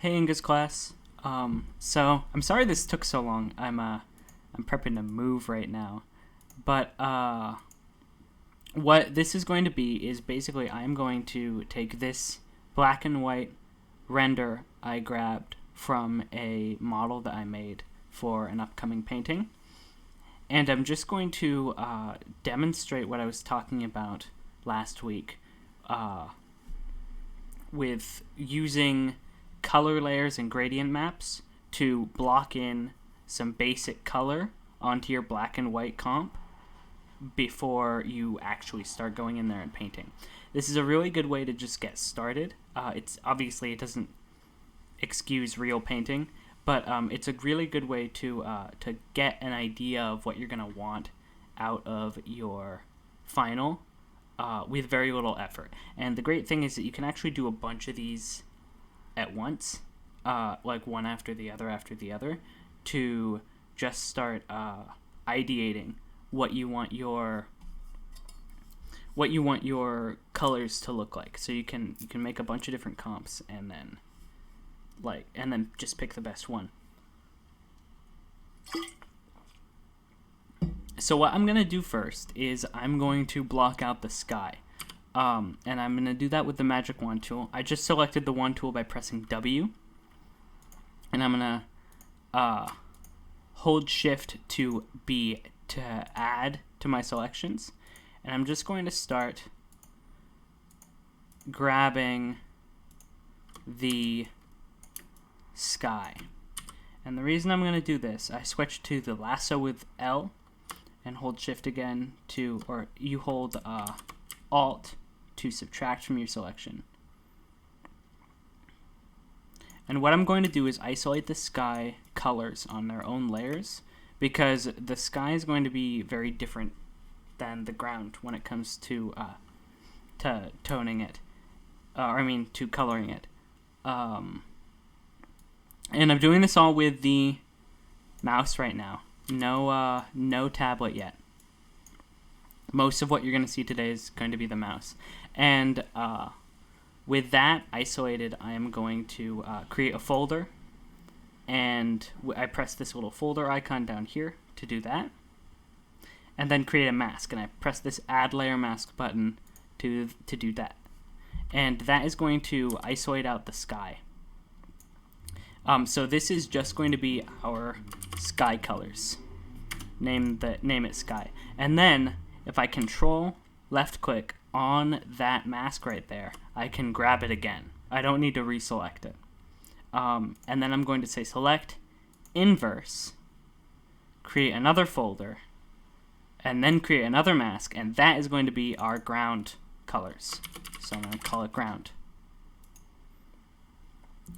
Hey English class. So I'm sorry this took so long. I'm prepping to move right now, but what this is going to be is basically I'm going to take this black and white render I grabbed from a model that I made for an upcoming painting, and I'm just going to demonstrate what I was talking about last week with using color layers and gradient maps to block in some basic color onto your black and white comp before you actually start going in there and painting. This is a really good way to just get started. It's obviously it doesn't excuse real painting, but it's a really good way to get an idea of what you're gonna want out of your final with very little effort. And the great thing is that you can actually do a bunch of these at once, like one after the other, to just start ideating what you want your colors to look like. So you can make a bunch of different comps and then just pick the best one. So what I'm gonna do first is I'm going to block out the sky. And I'm going to do that with the magic wand tool. I just selected the wand tool by pressing W. And I'm going to hold shift to add to my selections. And I'm just going to start grabbing the sky. And the reason I'm going to do this, I switch to the lasso with L and hold shift again or you hold Alt to subtract from your selection. And what I'm going to do is isolate the sky colors on their own layers, because the sky is going to be very different than the ground when it comes to toning it, to coloring it. And I'm doing this all with the mouse right now. No tablet yet. Most of what you're going to see today is going to be the mouse. And with that isolated, I am going to create a folder. And I press this little folder icon down here to do that. And then create a mask. And I press this Add Layer Mask button to do that. And that is going to isolate out the sky. So this is just going to be our sky colors. Name it sky. And then if I control left click on that mask right there, I can grab it again. I don't need to reselect it. And then I'm going to say select, inverse, create another folder, and then create another mask, and that is going to be our ground colors. So I'm going to call it ground.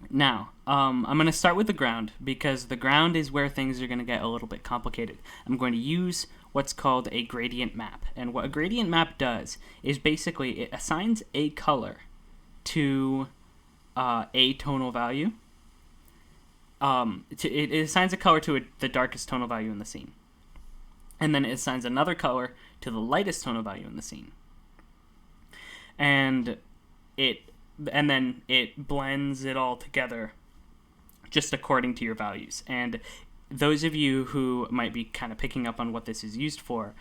Now, I'm going to start with the ground, because the ground is where things are going to get a little bit complicated. I'm going to use what's called a gradient map. And what a gradient map does is basically it assigns a color to a tonal value. It assigns a color to the darkest tonal value in the scene. And then it assigns another color to the lightest tonal value in the scene. And then it blends it all together just according to your values. And those of you who might be kind of picking up on what this is used for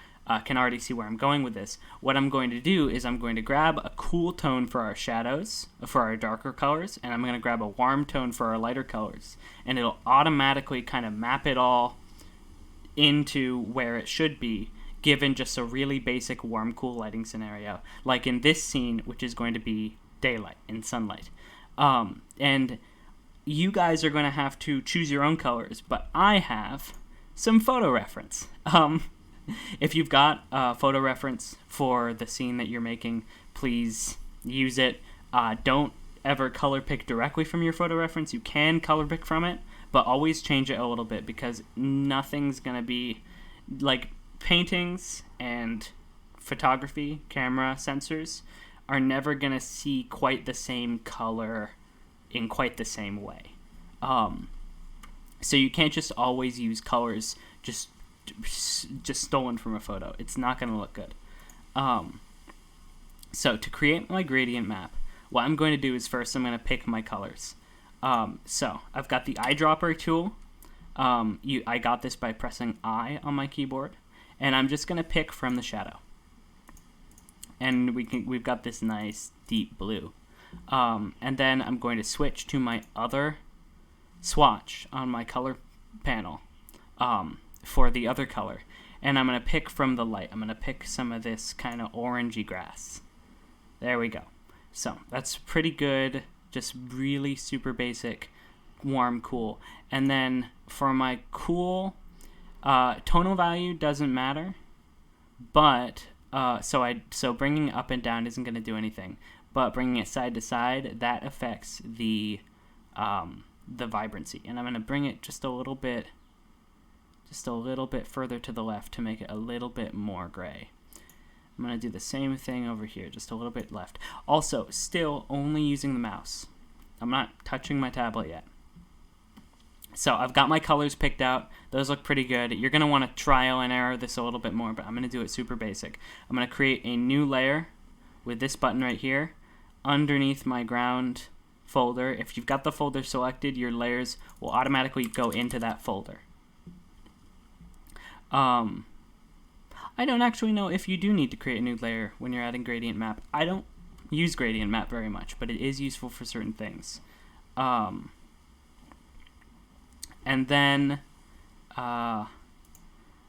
can already see where I'm going with this. What I'm going to do is I'm going to grab a cool tone for our shadows, for our darker colors, and I'm going to grab a warm tone for our lighter colors. And it'll automatically kind of map it all into where it should be, given just a really basic warm, cool lighting scenario. Like in this scene, which is going to be daylight and sunlight. And you guys are going to have to choose your own colors, but I have some photo reference. If you've got a photo reference for the scene that you're making, please use it. Don't ever color pick directly from your photo reference. You can color pick from it, but always change it a little bit, because nothing's going to be like paintings and photography, camera sensors are never going to see quite the same color in quite the same way. So you can't just always use colors just stolen from a photo. It's not going to look good. So to create my gradient map, what I'm going to do is first I'm going to pick my colors. So I've got the eyedropper tool. I got this by pressing I on my keyboard, and I'm just gonna pick from the shadow, and we've got this nice deep blue, and then I'm going to switch to my other swatch on my color panel for the other color, and I'm gonna pick from the light. I'm gonna pick some of this kind of orangey grass. There we go. So that's pretty good. Just really super basic, warm, cool. And then for my cool, tonal value doesn't matter, but so bringing it up and down isn't going to do anything. But bringing it side to side, that affects the vibrancy. And I'm going to bring it just a little bit further to the left to make it a little bit more gray. I'm going to do the same thing over here, just a little bit left. Also, still only using the mouse. I'm not touching my tablet yet. So I've got my colors picked out. Those look pretty good. You're going to want to trial and error this a little bit more, but I'm going to do it super basic. I'm going to create a new layer with this button right here underneath my ground folder. If you've got the folder selected, your layers will automatically go into that folder. I don't actually know if you do need to create a new layer when you're adding GradientMap. I don't use GradientMap very much, but it is useful for certain things. And then I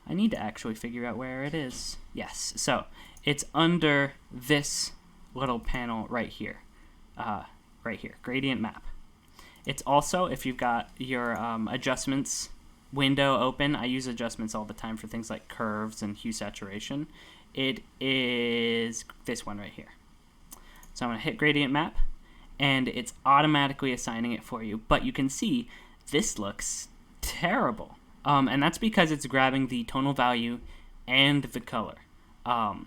need to actually figure out where it is. Yes, so it's under this little panel right here. GradientMap. It's also, if you've got your adjustments window open, I use adjustments all the time for things like curves and hue saturation. It is this one right here. So I'm going to hit GradientMap, and it's automatically assigning it for you. But you can see this looks terrible, and that's because it's grabbing the tonal value and the color, and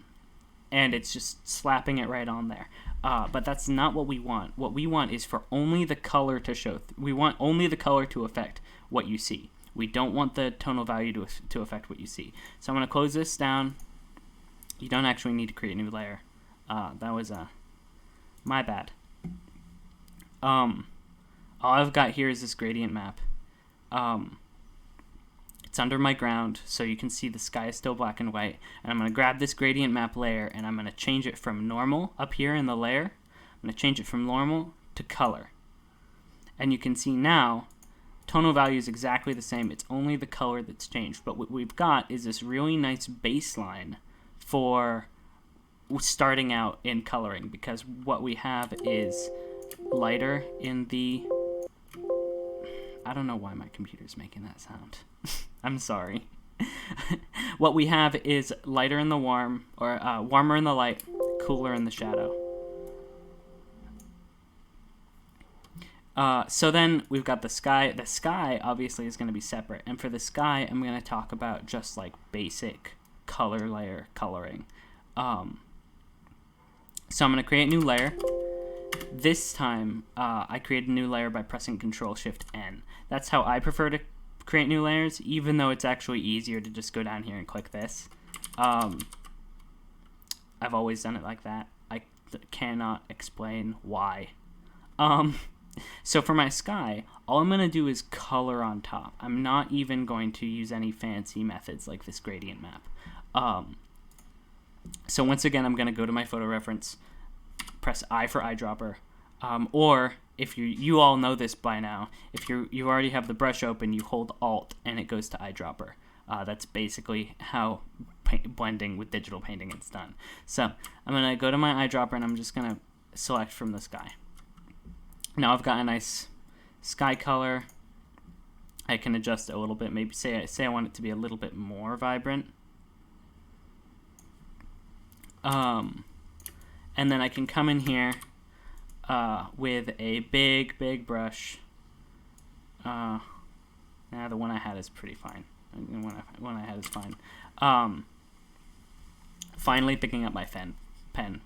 it's just slapping it right on there. But that's not what we want. What we want is for only the color to show. We want only the color to affect what you see. We don't want the tonal value to affect what you see. So I'm going to close this down. You don't actually need to create a new layer. That was my bad. All I've got here is this gradient map. It's under my ground, so you can see the sky is still black and white. And I'm going to grab this gradient map layer, and I'm going to change it from normal up here in the layer. I'm going to change it from normal to color. And you can see now, tonal value is exactly the same. It's only the color that's changed. But what we've got is this really nice baseline for starting out in coloring, because what we have is lighter in the... I don't know why my computer's making that sound. I'm sorry. What we have is lighter in the warm, or warmer in the light, cooler in the shadow. So then we've got the sky. The sky obviously is going to be separate, and for the sky I'm going to talk about just like basic color layer coloring. So I'm going to create a new layer. This time I created a new layer by pressing Control-Shift-N. That's how I prefer to create new layers, even though it's actually easier to just go down here and click this. I've always done it like that. I cannot explain why. So for my sky, all I'm going to do is color on top. I'm not even going to use any fancy methods like this gradient map. So once again, I'm going to go to my photo reference, press I for eyedropper, or if you all know this by now, if you already have the brush open, you hold Alt and it goes to eyedropper. That's basically how blending with digital painting is done. So I'm going to go to my eyedropper and I'm just going to select from the sky. Now I've got a nice sky color. I can adjust it a little bit. Maybe say I want it to be a little bit more vibrant. And then I can come in here with a big brush. The one I had is pretty fine. The one I had is fine. Finally picking up my pen.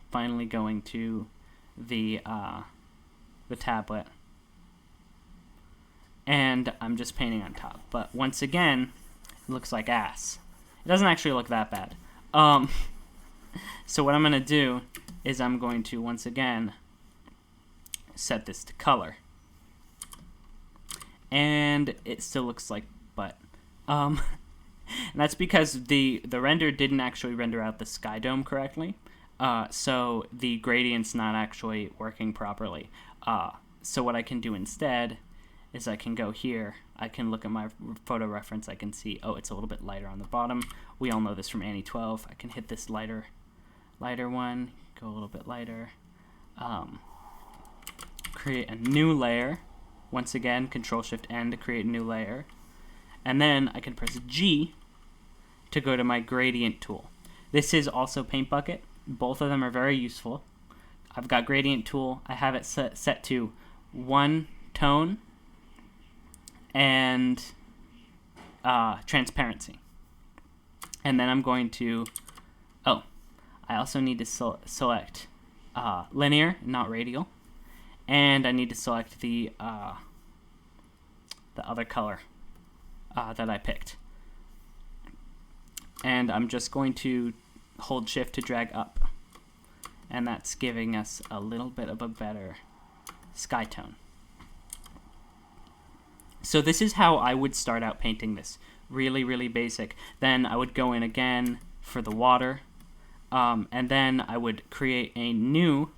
Finally going to the tablet. And I'm just painting on top. But once again, it looks like ass. It doesn't actually look that bad. So what I'm going to do is I'm going to, once again, set this to color. and it still looks like butt. And that's because the render didn't actually render out the sky dome correctly. So the gradient's not actually working properly. So what I can do instead is I can go here. I can look at my photo reference. I can see, oh, it's a little bit lighter on the bottom. We all know this from Annie 12. I can hit this lighter one, go a little bit lighter. Create a new layer. Once again, Control-Shift-N to create a new layer. And then I can press G to go to my gradient tool. This is also Paint Bucket. Both of them are very useful. I've got gradient tool. I have it set to 1 tone and transparency. And then I'm going to, I also need to select linear, not radial. And I need to select the other color that I picked. And I'm just going to hold shift to drag up. And that's giving us a little bit of a better sky tone. So this is how I would start out painting this. Really, really basic. Then I would go in again for the water. And then I would create a new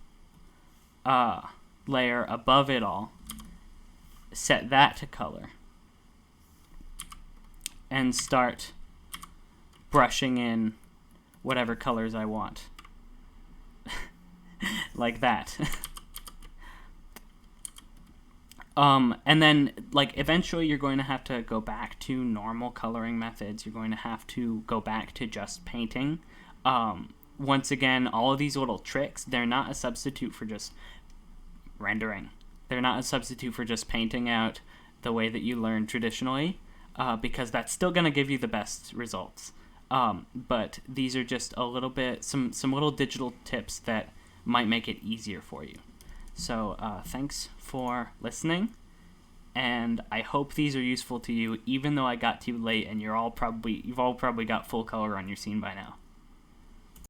layer above it all. Set that to color. And start brushing in whatever colors I want. Like that. And then, like, eventually you're going to have to go back to normal coloring methods. You're going to have to go back to just painting. Once again, all of these little tricks, they're not a substitute for just rendering. They're not a substitute for just painting out the way that you learned traditionally, because that's still going to give you the best results. But these are just a little bit, some little digital tips that might make it easier for you. So thanks for listening, and I hope these are useful to you, even though I got to you late and you've all probably got full color on your scene by now.